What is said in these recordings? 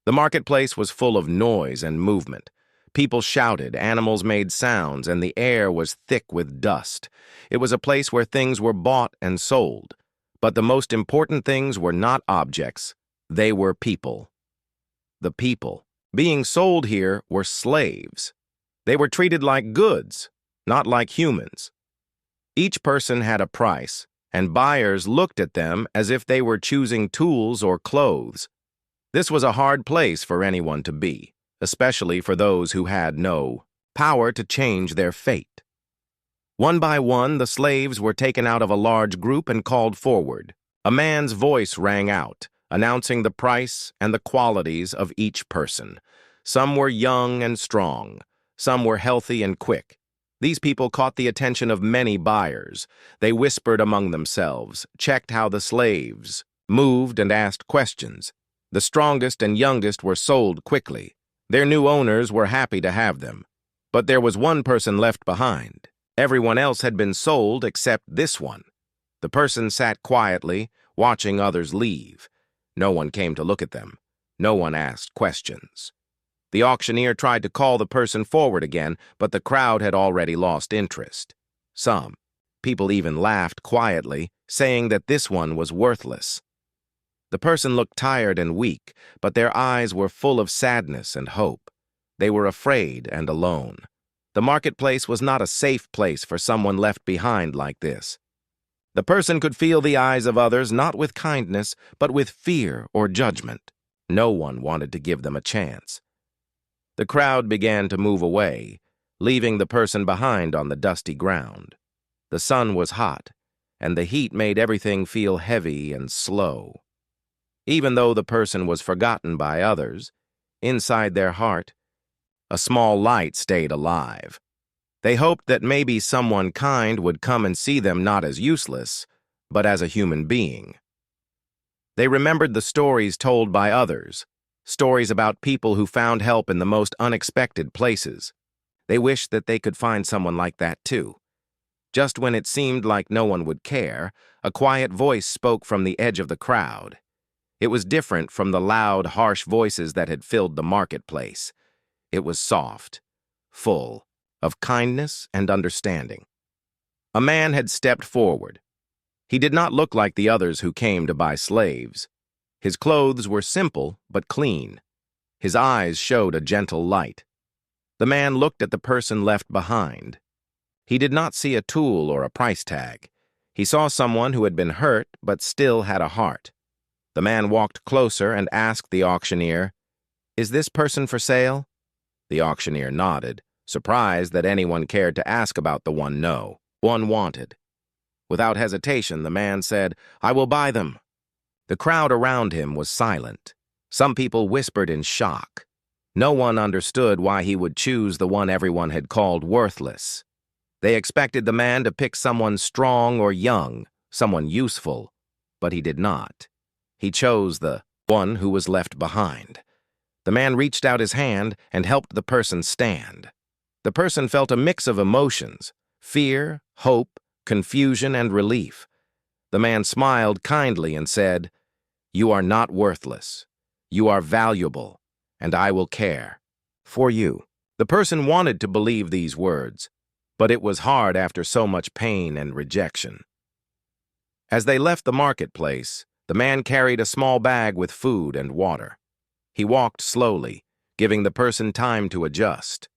The marketplace was full of noise and movement. People shouted, animals made sounds, and the air was thick with dust. It was a place where things were bought and sold. But the most important things were not objects. They were people. The people being sold here were slaves. They were treated like goods, not like humans. Each person had a price, and buyers looked at them as if they were choosing tools or clothes. This was a hard place for anyone to be, especially for those who had no power to change their fate. One by one, the slaves were taken out of a large group and called forward. A man's voice rang out, announcing the price and the qualities of each person. Some were young and strong. Some were healthy and quick. These people caught the attention of many buyers. They whispered among themselves, checked how the slaves moved, and asked questions. The strongest and youngest were sold quickly. Their new owners were happy to have them. But there was one person left behind. Everyone else had been sold except this one. The person sat quietly, watching others leave. No one came to look at them. No one asked questions. The auctioneer tried to call the person forward again, but the crowd had already lost interest. Some people even laughed quietly, saying that this one was worthless. The person looked tired and weak, but their eyes were full of sadness and hope. They were afraid and alone. The marketplace was not a safe place for someone left behind like this. The person could feel the eyes of others not with kindness, but with fear or judgment. No one wanted to give them a chance. The crowd began to move away, leaving the person behind on the dusty ground. The sun was hot, and the heat made everything feel heavy and slow. Even though the person was forgotten by others, inside their heart, a small light stayed alive. They hoped that maybe someone kind would come and see them not as useless, but as a human being. They remembered the stories told by others, stories about people who found help in the most unexpected places. They wished that they could find someone like that too. Just when it seemed like no one would care, a quiet voice spoke from the edge of the crowd. It was different from the loud, harsh voices that had filled the marketplace. It was soft, full of kindness and understanding. A man had stepped forward. He did not look like the others who came to buy slaves. His clothes were simple but clean. His eyes showed a gentle light. The man looked at the person left behind. He did not see a tool or a price tag. He saw someone who had been hurt but still had a heart. The man walked closer and asked the auctioneer, "Is this person for sale?" The auctioneer nodded, surprised that anyone cared to ask about the one wanted. Without hesitation, the man said, "I will buy them." The crowd around him was silent. Some people whispered in shock. No one understood why he would choose the one everyone had called worthless. They expected the man to pick someone strong or young, someone useful, but he did not. He chose the one who was left behind. The man reached out his hand and helped the person stand. The person felt a mix of emotions: fear, hope, confusion, and relief. The man smiled kindly and said, "You are not worthless. You are valuable, and I will care for you." The person wanted to believe these words, but it was hard after so much pain and rejection. As they left the marketplace, the man carried a small bag with food and water. He walked slowly, giving the person time to adjust.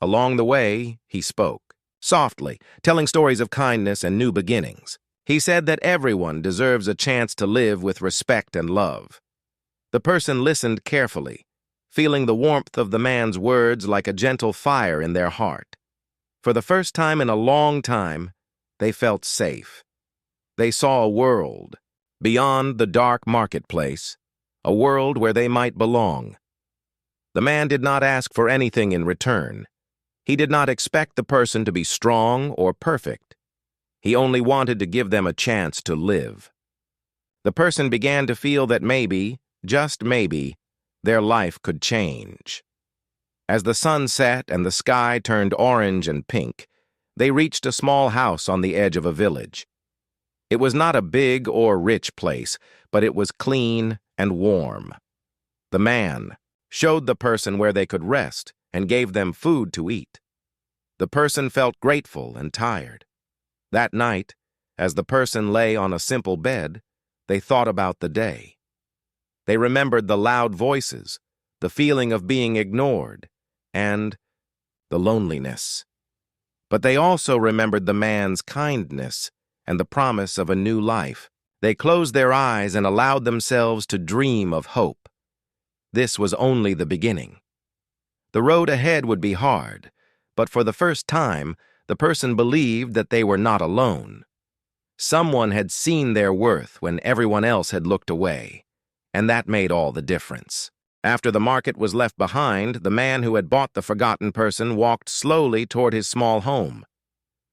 Along the way, he spoke, softly, telling stories of kindness and new beginnings. He said that everyone deserves a chance to live with respect and love. The person listened carefully, feeling the warmth of the man's words like a gentle fire in their heart. For the first time in a long time, they felt safe. They saw a world beyond the dark marketplace, a world where they might belong. The man did not ask for anything in return. He did not expect the person to be strong or perfect. He only wanted to give them a chance to live. The person began to feel that maybe, just maybe, their life could change. As the sun set and the sky turned orange and pink, they reached a small house on the edge of a village. It was not a big or rich place, but it was clean and warm. The man showed the person where they could rest, and gave them food to eat. The person felt grateful and tired. That night, as the person lay on a simple bed, they thought about the day. They remembered the loud voices, the feeling of being ignored, and the loneliness. But they also remembered the man's kindness and the promise of a new life. They closed their eyes and allowed themselves to dream of hope. This was only the beginning. The road ahead would be hard, but for the first time, the person believed that they were not alone. Someone had seen their worth when everyone else had looked away, and that made all the difference. After the market was left behind, the man who had bought the forgotten person walked slowly toward his small home.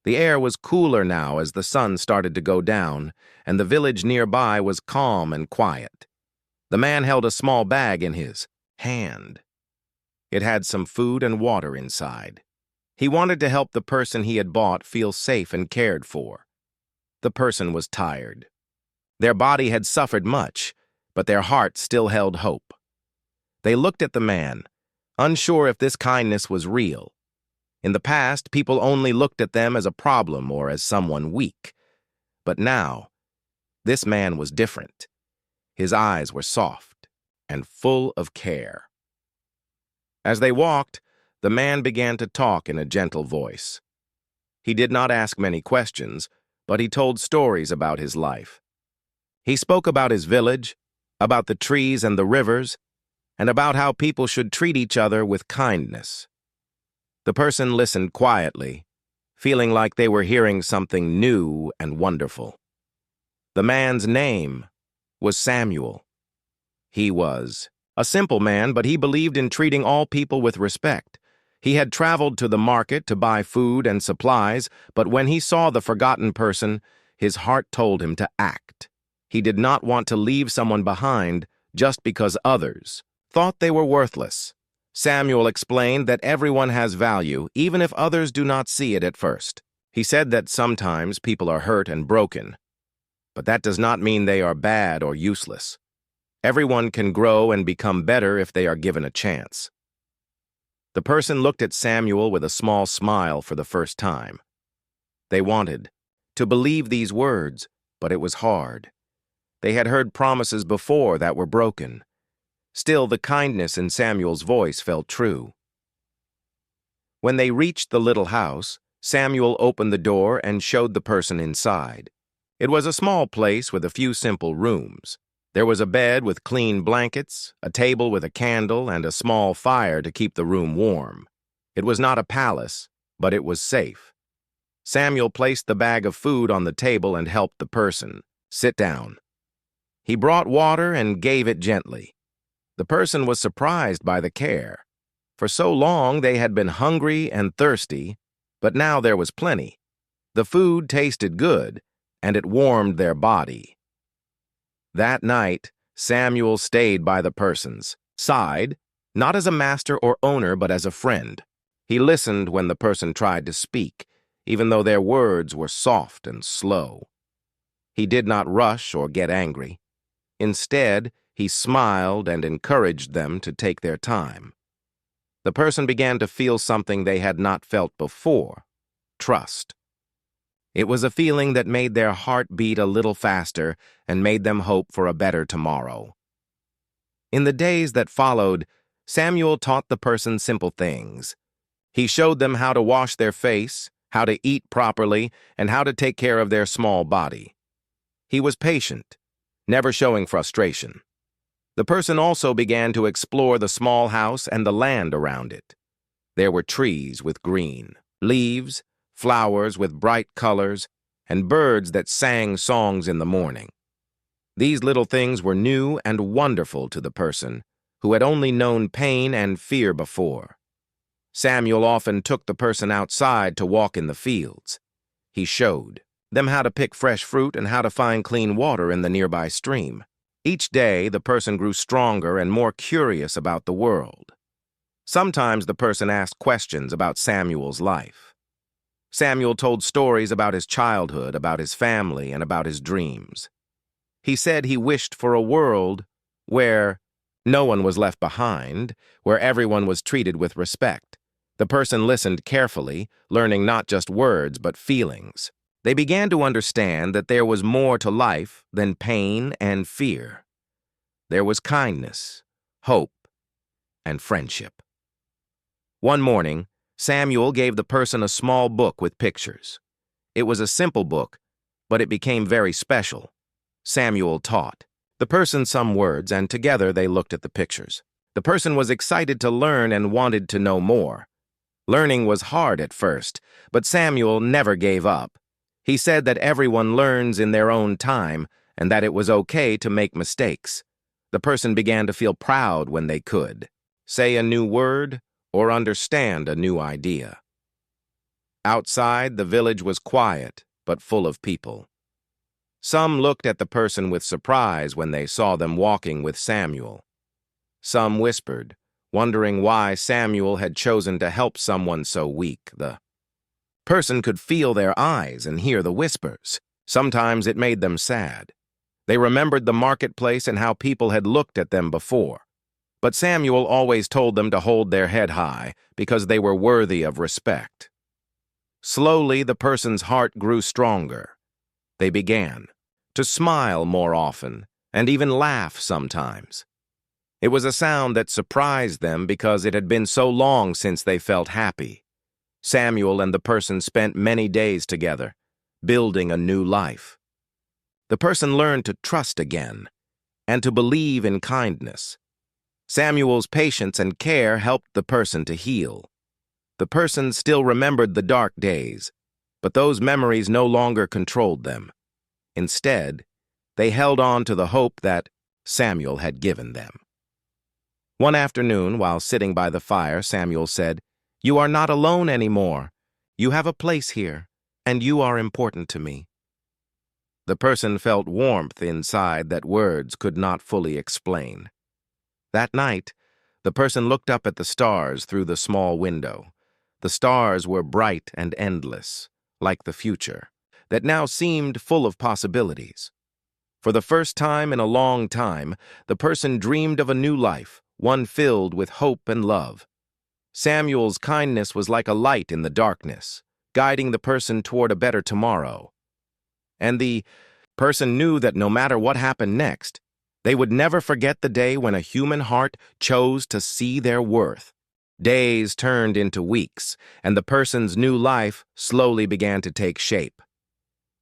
The air was cooler now as the sun started to go down, and the village nearby was calm and quiet. The man held a small bag in his hand. It had some food and water inside. He wanted to help the person he had bought feel safe and cared for. The person was tired. Their body had suffered much, but their heart still held hope. They looked at the man, unsure if this kindness was real. In the past, people only looked at them as a problem or as someone weak. But now, this man was different. His eyes were soft and full of care. As they walked, the man began to talk in a gentle voice. He did not ask many questions, but he told stories about his life. He spoke about his village, about the trees and the rivers, and about how people should treat each other with kindness. The person listened quietly, feeling like they were hearing something new and wonderful. The man's name was Samuel. He was a simple man, but he believed in treating all people with respect. He had traveled to the market to buy food and supplies, but when he saw the forgotten person, his heart told him to act. He did not want to leave someone behind just because others thought they were worthless. Samuel explained that everyone has value, even if others do not see it at first. He said that sometimes people are hurt and broken, but that does not mean they are bad or useless. Everyone can grow and become better if they are given a chance. The person looked at Samuel with a small smile for the first time. They wanted to believe these words, but it was hard. They had heard promises before that were broken. Still, the kindness in Samuel's voice felt true. When they reached the little house, Samuel opened the door and showed the person inside. It was a small place with a few simple rooms. There was a bed with clean blankets, a table with a candle, and a small fire to keep the room warm. It was not a palace, but it was safe. Samuel placed the bag of food on the table and helped the person sit down. He brought water and gave it gently. The person was surprised by the care. For so long they had been hungry and thirsty, but now there was plenty. The food tasted good, and it warmed their body. That night, Samuel stayed by the person's side, not as a master or owner, but as a friend. He listened when the person tried to speak, even though their words were soft and slow. He did not rush or get angry. Instead, he smiled and encouraged them to take their time. The person began to feel something they had not felt before: trust. It was a feeling that made their heart beat a little faster and made them hope for a better tomorrow. In the days that followed, Samuel taught the person simple things. He showed them how to wash their face, how to eat properly, and how to take care of their small body. He was patient, never showing frustration. The person also began to explore the small house and the land around it. There were trees with green leaves, flowers with bright colors, and birds that sang songs in the morning. These little things were new and wonderful to the person, who had only known pain and fear before. Samuel often took the person outside to walk in the fields. He showed them how to pick fresh fruit and how to find clean water in the nearby stream. Each day, the person grew stronger and more curious about the world. Sometimes the person asked questions about Samuel's life. Samuel told stories about his childhood, about his family, and about his dreams. He said he wished for a world where No one was left behind, where everyone was treated with respect. The person listened carefully, learning not just words but feelings. They began to understand that there was more to life than pain and fear. There was kindness, hope, and friendship. One morning, Samuel gave the person a small book with pictures. It was a simple book, but it became very special. Samuel taught the person some words, and together they looked at the pictures. The person was excited to learn and wanted to know more. Learning was hard at first, but Samuel never gave up. He said that everyone learns in their own time and that it was okay to make mistakes. The person began to feel proud when they could say a new word or understand a new idea. Outside, the village was quiet but full of people. Some looked at the person with surprise when they saw them walking with Samuel. Some whispered, wondering why Samuel had chosen to help someone so weak. The person could feel their eyes and hear the whispers. Sometimes it made them sad. They remembered the marketplace and how people had looked at them before. But Samuel always told them to hold their head high because they were worthy of respect. Slowly, the person's heart grew stronger. They began to smile more often and even laugh sometimes. It was a sound that surprised them because it had been so long since they felt happy. Samuel and the person spent many days together, building a new life. The person learned to trust again and to believe in kindness. Samuel's patience and care helped the person to heal. The person still remembered the dark days, but those memories no longer controlled them. Instead, they held on to the hope that Samuel had given them. One afternoon, while sitting by the fire, Samuel said, "You are not alone anymore. You have a place here, and you are important to me." The person felt warmth inside that words could not fully explain. That night, the person looked up at the stars through the small window. The stars were bright and endless, like the future, that now seemed full of possibilities. For the first time in a long time, the person dreamed of a new life, one filled with hope and love. Samuel's kindness was like a light in the darkness, guiding the person toward a better tomorrow. And the person knew that no matter what happened next, they would never forget the day when a human heart chose to see their worth. Days turned into weeks, and the person's new life slowly began to take shape.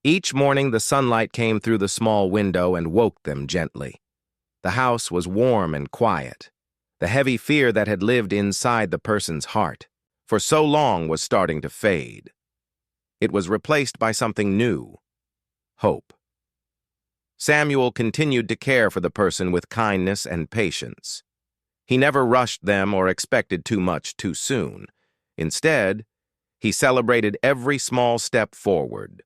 Each morning, the sunlight came through the small window and woke them gently. The house was warm and quiet. The heavy fear that had lived inside the person's heart for so long was starting to fade. It was replaced by something new: hope. Samuel continued to care for the person with kindness and patience. He never rushed them or expected too much too soon. Instead, he celebrated every small step forward.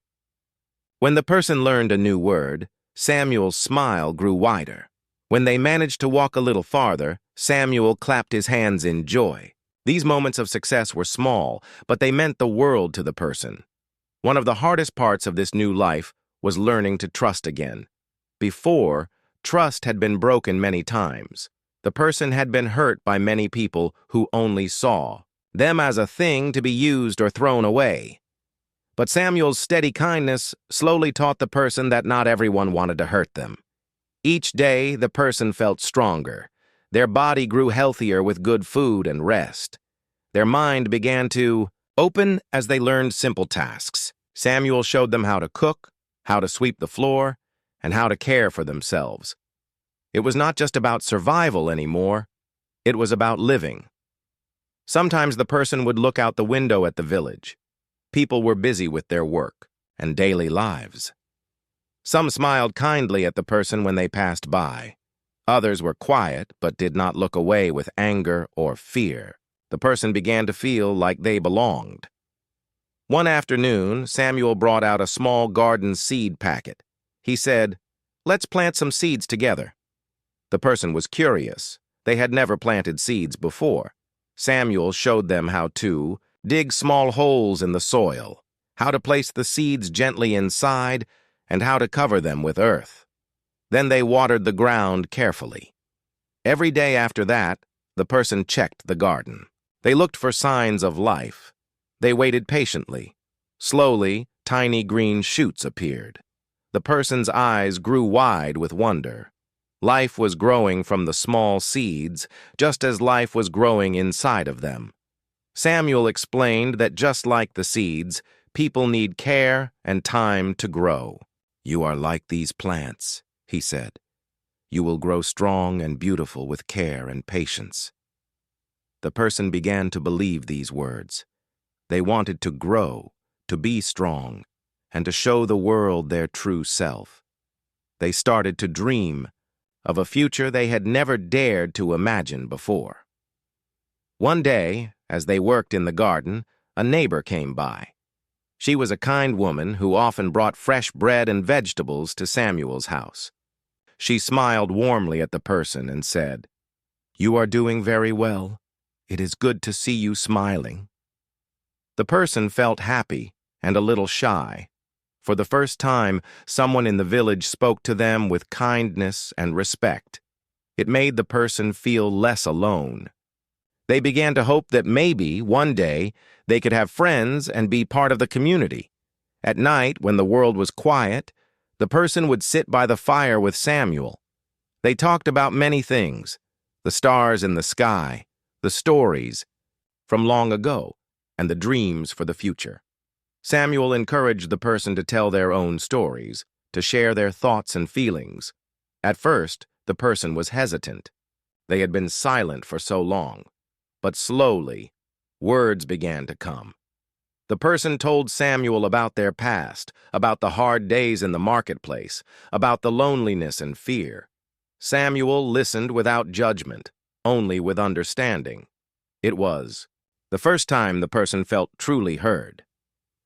When the person learned a new word, Samuel's smile grew wider. When they managed to walk a little farther, Samuel clapped his hands in joy. These moments of success were small, but they meant the world to the person. One of the hardest parts of this new life was learning to trust again. Before, trust had been broken many times. The person had been hurt by many people who only saw them as a thing to be used or thrown away. But Samuel's steady kindness slowly taught the person that not everyone wanted to hurt them. Each day, the person felt stronger. Their body grew healthier with good food and rest. Their mind began to open as they learned simple tasks. Samuel showed them how to cook, how to sweep the floor, and how to care for themselves. It was not just about survival anymore. It was about living. Sometimes the person would look out the window at the village. People were busy with their work and daily lives. Some smiled kindly at the person when they passed by. Others were quiet but did not look away with anger or fear. The person began to feel like they belonged. One afternoon, Samuel brought out a small garden seed packet. He said, "Let's plant some seeds together." The person was curious. They had never planted seeds before. Samuel showed them how to dig small holes in the soil, how to place the seeds gently inside, and how to cover them with earth. Then they watered the ground carefully. Every day after that, the person checked the garden. They looked for signs of life. They waited patiently. Slowly, tiny green shoots appeared. The person's eyes grew wide with wonder. Life was growing from the small seeds, just as life was growing inside of them. Samuel explained that just like the seeds, people need care and time to grow. "You are like these plants," he said. "You will grow strong and beautiful with care and patience." The person began to believe these words. They wanted to grow, to be strong, and to show the world their true self. They started to dream of a future they had never dared to imagine before. One day, as they worked in the garden, a neighbor came by. She was a kind woman who often brought fresh bread and vegetables to Samuel's house. She smiled warmly at the person and said, "You are doing very well. It is good to see you smiling." The person felt happy and a little shy. For the first time, someone in the village spoke to them with kindness and respect. It made the person feel less alone. They began to hope that maybe, one day, they could have friends and be part of the community. At night, when the world was quiet, the person would sit by the fire with Samuel. They talked about many things: the stars in the sky, the stories from long ago, and the dreams for the future. Samuel encouraged the person to tell their own stories, to share their thoughts and feelings. At first, the person was hesitant. They had been silent for so long. But slowly, words began to come. The person told Samuel about their past, about the hard days in the marketplace, about the loneliness and fear. Samuel listened without judgment, only with understanding. It was the first time the person felt truly heard.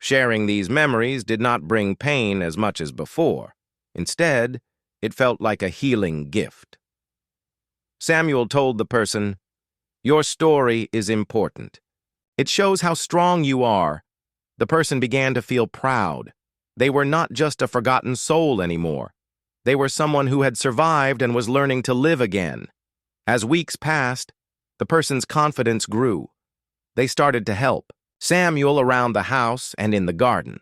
Sharing these memories did not bring pain as much as before. Instead, it felt like a healing gift. Samuel told the person, "Your story is important. It shows how strong you are." The person began to feel proud. They were not just a forgotten soul anymore. They were someone who had survived and was learning to live again. As weeks passed, the person's confidence grew. They started to help Samuel around the house and in the garden.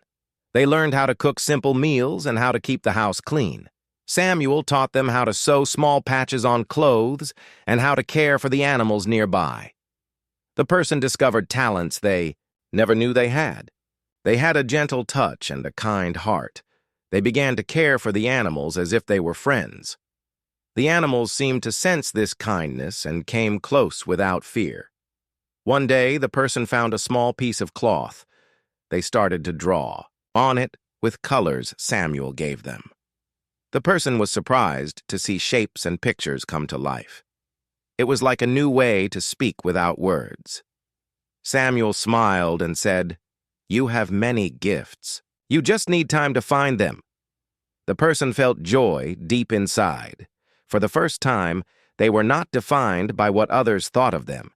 They learned how to cook simple meals and how to keep the house clean. Samuel taught them how to sew small patches on clothes and how to care for the animals nearby. The person discovered talents they never knew they had. They had a gentle touch and a kind heart. They began to care for the animals as if they were friends. The animals seemed to sense this kindness and came close without fear. One day, the person found a small piece of cloth. They started to draw on it with colors Samuel gave them. The person was surprised to see shapes and pictures come to life. It was like a new way to speak without words. Samuel smiled and said, "You have many gifts. You just need time to find them." The person felt joy deep inside. For the first time, they were not defined by what others thought of them.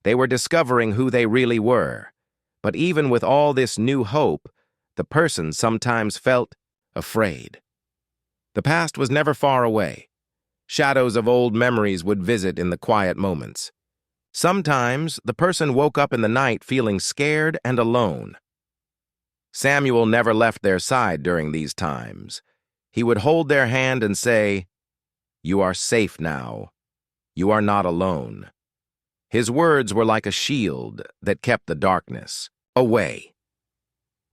They were discovering who they really were. But even with all this new hope, the person sometimes felt afraid. The past was never far away. Shadows of old memories would visit in the quiet moments. Sometimes, the person woke up in the night feeling scared and alone. Samuel never left their side during these times. He would hold their hand and say, "You are safe now. You are not alone." His words were like a shield that kept the darkness away.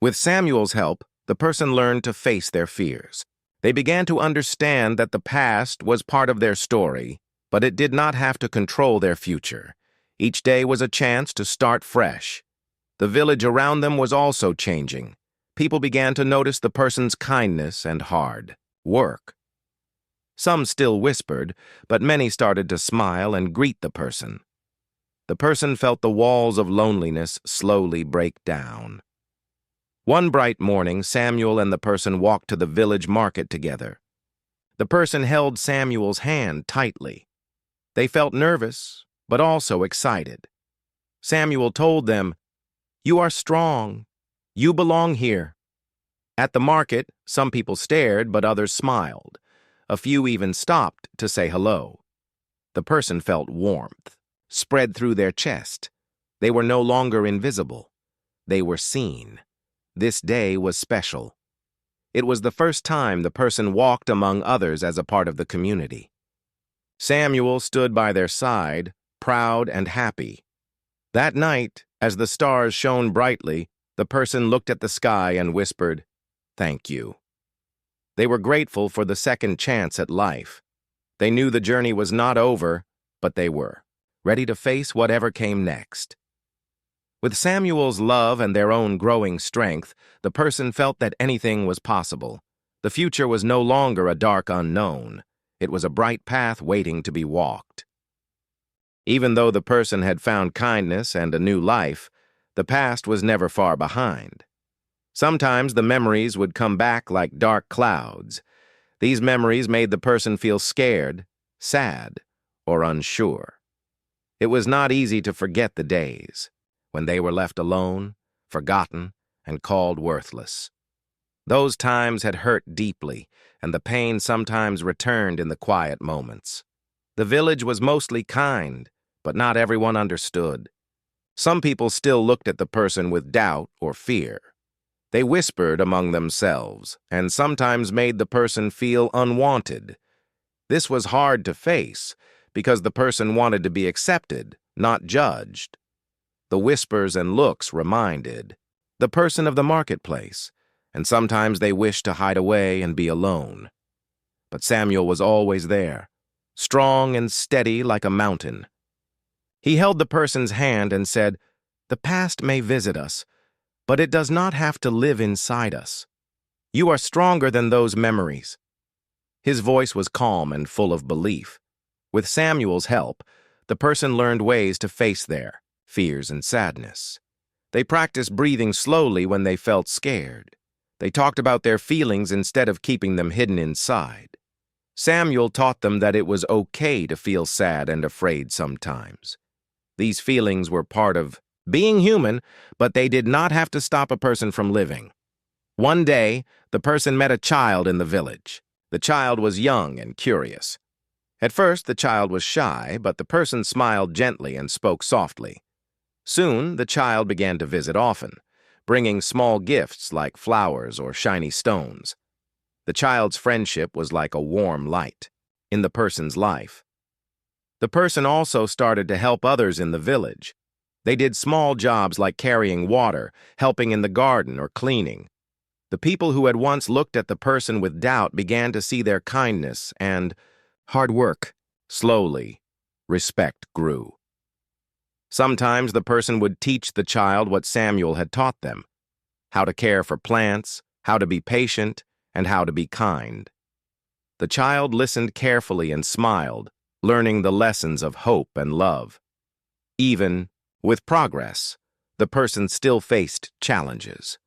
With Samuel's help, the person learned to face their fears. They began to understand that the past was part of their story, but it did not have to control their future. Each day was a chance to start fresh. The village around them was also changing. People began to notice the person's kindness and hard work. Some still whispered, but many started to smile and greet the person. The person felt the walls of loneliness slowly break down. One bright morning, Samuel and the person walked to the village market together. The person held Samuel's hand tightly. They felt nervous, but also excited. Samuel told them, "You are strong. You belong here." At the market, some people stared, but others smiled. A few even stopped to say hello. The person felt warmth spread through their chest. They were no longer invisible. They were seen. This day was special. It was the first time the person walked among others as a part of the community. Samuel stood by their side, proud and happy. That night, as the stars shone brightly, the person looked at the sky and whispered, "Thank you." They were grateful for the second chance at life. They knew the journey was not over, but they were ready to face whatever came next. With Samuel's love and their own growing strength, the person felt that anything was possible. The future was no longer a dark unknown. It was a bright path waiting to be walked. Even though the person had found kindness and a new life, the past was never far behind. Sometimes the memories would come back like dark clouds. These memories made the person feel scared, sad, or unsure. It was not easy to forget the days when they were left alone, forgotten, and called worthless. Those times had hurt deeply, and the pain sometimes returned in the quiet moments. The village was mostly kind, but not everyone understood. Some people still looked at the person with doubt or fear. They whispered among themselves, and sometimes made the person feel unwanted. This was hard to face, because the person wanted to be accepted, not judged. The whispers and looks reminded the person of the marketplace, and sometimes they wished to hide away and be alone. But Samuel was always there, strong and steady like a mountain. He held the person's hand and said, "The past may visit us, but it does not have to live inside us. You are stronger than those memories." His voice was calm and full of belief. With Samuel's help, the person learned ways to face their fears and sadness. They practiced breathing slowly when they felt scared. They talked about their feelings instead of keeping them hidden inside. Samuel taught them that it was okay to feel sad and afraid sometimes. These feelings were part of being human, but they did not have to stop a person from living. One day, the person met a child in the village. The child was young and curious. At first, the child was shy, but the person smiled gently and spoke softly. Soon, the child began to visit often, bringing small gifts like flowers or shiny stones. The child's friendship was like a warm light in the person's life. The person also started to help others in the village. They did small jobs like carrying water, helping in the garden, or cleaning. The people who had once looked at the person with doubt began to see their kindness and hard work. Slowly, respect grew. Sometimes the person would teach the child what Samuel had taught them: how to care for plants, how to be patient, and how to be kind. The child listened carefully and smiled, learning the lessons of hope and love. Even with progress, the person still faced challenges.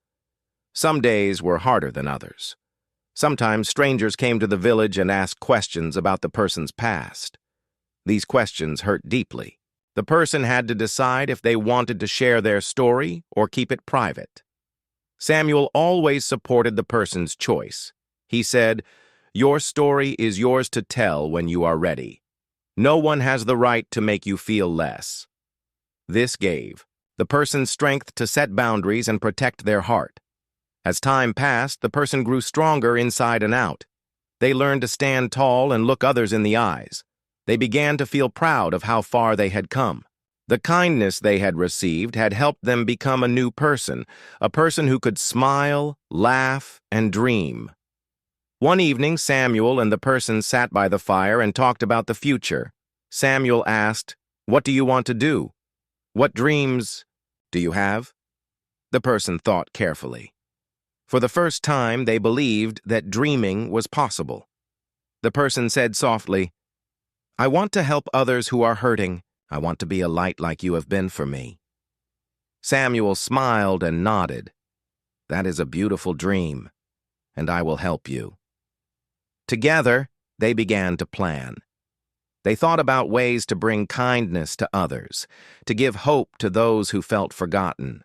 Some days were harder than others. Sometimes strangers came to the village and asked questions about the person's past. These questions hurt deeply. The person had to decide if they wanted to share their story or keep it private. Samuel always supported the person's choice. He said, "Your story is yours to tell when you are ready. No one has the right to make you feel less." This gave the person strength to set boundaries and protect their heart. As time passed, the person grew stronger inside and out. They learned to stand tall and look others in the eyes. They began to feel proud of how far they had come. The kindness they had received had helped them become a new person, a person who could smile, laugh, and dream. One evening, Samuel and the person sat by the fire and talked about the future. Samuel asked, "What do you want to do? What dreams do you have?" The person thought carefully. For the first time, they believed that dreaming was possible. The person said softly, "I want to help others who are hurting. I want to be a light like you have been for me." Samuel smiled and nodded. "That is a beautiful dream, and I will help you." Together, they began to plan. They thought about ways to bring kindness to others, to give hope to those who felt forgotten.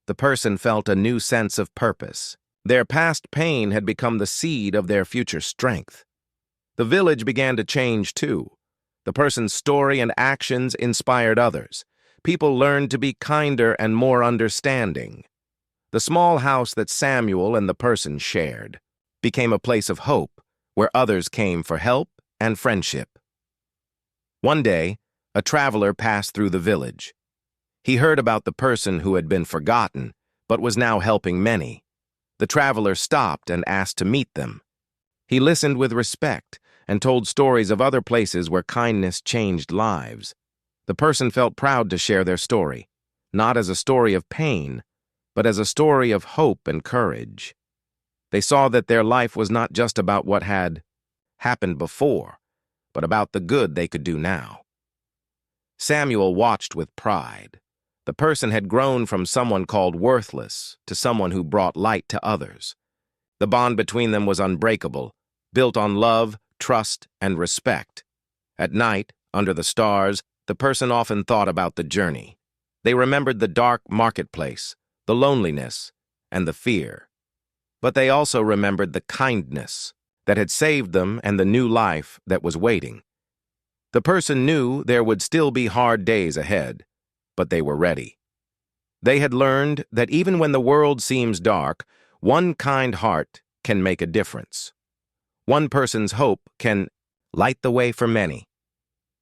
The person felt a new sense of purpose. Their past pain had become the seed of their future strength. The village began to change too. The person's story and actions inspired others. People learned to be kinder and more understanding. The small house that Samuel and the person shared became a place of hope where others came for help and friendship. One day, a traveler passed through the village. He heard about the person who had been forgotten, but was now helping many. The traveler stopped and asked to meet them. He listened with respect and told stories of other places where kindness changed lives. The person felt proud to share their story, not as a story of pain, but as a story of hope and courage. They saw that their life was not just about what had happened before, but about the good they could do now. Samuel watched with pride. The person had grown from someone called worthless to someone who brought light to others. The bond between them was unbreakable, built on love, trust, and respect. At night, under the stars, the person often thought about the journey. They remembered the dark marketplace, the loneliness, and the fear. But they also remembered the kindness that had saved them and the new life that was waiting. The person knew there would still be hard days ahead, but they were ready. They had learned that even when the world seems dark, one kind heart can make a difference. One person's hope can light the way for many.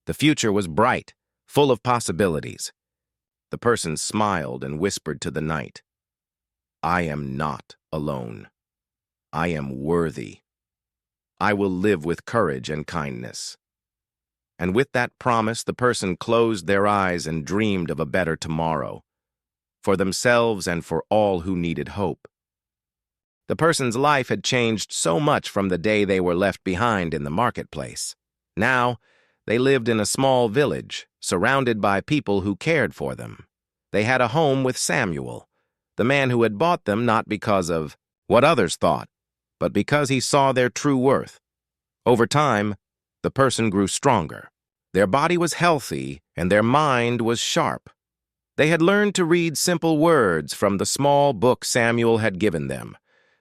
The future was bright, full of possibilities. The person smiled and whispered to the night, "I am not alone. I am worthy. I will live with courage and kindness." And with that promise, the person closed their eyes and dreamed of a better tomorrow, for themselves and for all who needed hope. The person's life had changed so much from the day they were left behind in the marketplace. Now, they lived in a small village, surrounded by people who cared for them. They had a home with Samuel, the man who had bought them not because of what others thought, but because he saw their true worth. Over time, the person grew stronger. Their body was healthy, and their mind was sharp. They had learned to read simple words from the small book Samuel had given them.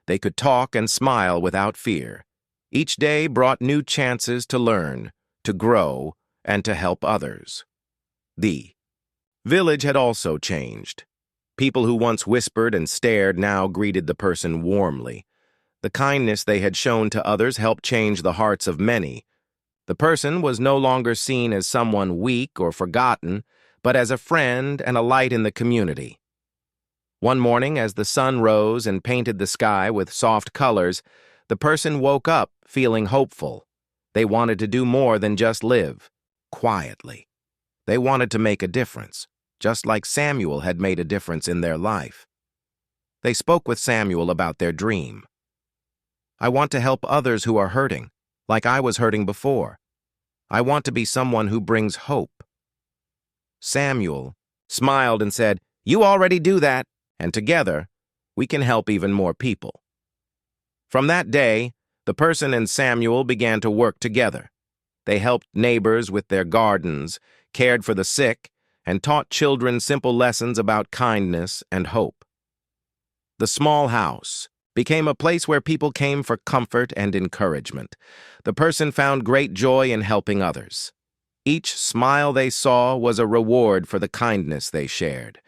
They could talk and smile without fear. Each day brought new chances to learn, to grow, and to help others. The village had also changed. People who once whispered and stared now greeted the person warmly. The kindness they had shown to others helped change the hearts of many. The person was no longer seen as someone weak or forgotten, but as a friend and a light in the community. One morning, as the sun rose and painted the sky with soft colors, the person woke up feeling hopeful. They wanted to do more than just live, quietly. They wanted to make a difference, just like Samuel had made a difference in their life. They spoke with Samuel about their dream. "I want to help others who are hurting, like I was hurting before. I want to be someone who brings hope." Samuel smiled and said, "You already do that, and together, we can help even more people." From that day, the person and Samuel began to work together. They helped neighbors with their gardens, cared for the sick, and taught children simple lessons about kindness and hope. The small house became a place where people came for comfort and encouragement. The person found great joy in helping others. Each smile they saw was a reward for the kindness they shared.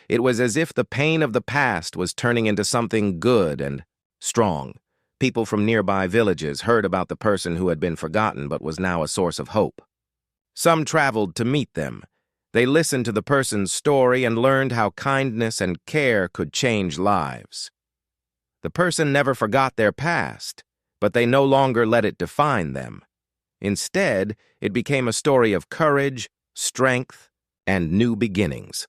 It was as if the pain of the past was turning into something good and strong. People from nearby villages heard about the person who had been forgotten but was now a source of hope. Some traveled to meet them. They listened to the person's story and learned how kindness and care could change lives. The person never forgot their past, but they no longer let it define them. Instead, it became a story of courage, strength, and new beginnings.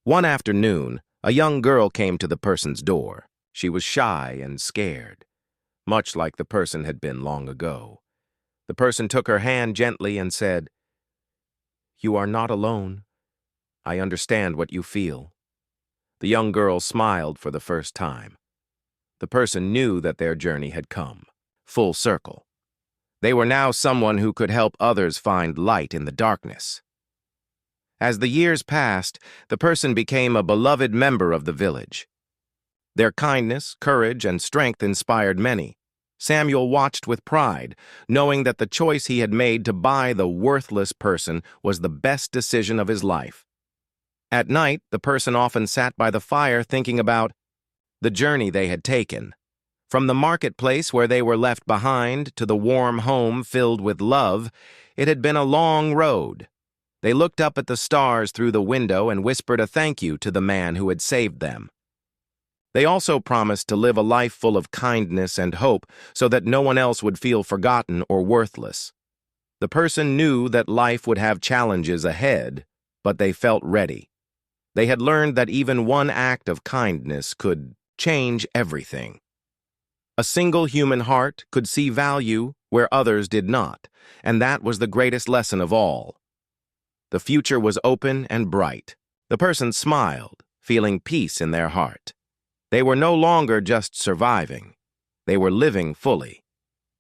One afternoon, a young girl came to the person's door. She was shy and scared, much like the person had been long ago. The person took her hand gently and said, "You are not alone. I understand what you feel." The young girl smiled for the first time. The person knew that their journey had come, full circle. They were now someone who could help others find light in the darkness. As the years passed, the person became a beloved member of the village. Their kindness, courage, and strength inspired many. Samuel watched with pride, knowing that the choice he had made to buy the worthless person was the best decision of his life. At night, the person often sat by the fire thinking about the journey they had taken. From the marketplace where they were left behind to the warm home filled with love, it had been a long road. They looked up at the stars through the window and whispered a thank you to the man who had saved them. They also promised to live a life full of kindness and hope so that no one else would feel forgotten or worthless. The person knew that life would have challenges ahead, but they felt ready. They had learned that even one act of kindness could change everything. A single human heart could see value where others did not, and that was the greatest lesson of all. The future was open and bright. The person smiled, feeling peace in their heart. They were no longer just surviving. They were living fully.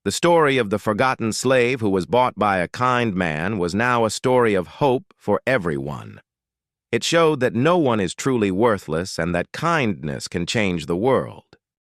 The story of the forgotten slave who was bought by a kind man was now a story of hope for everyone. It showed that no one is truly worthless and that kindness can change the world.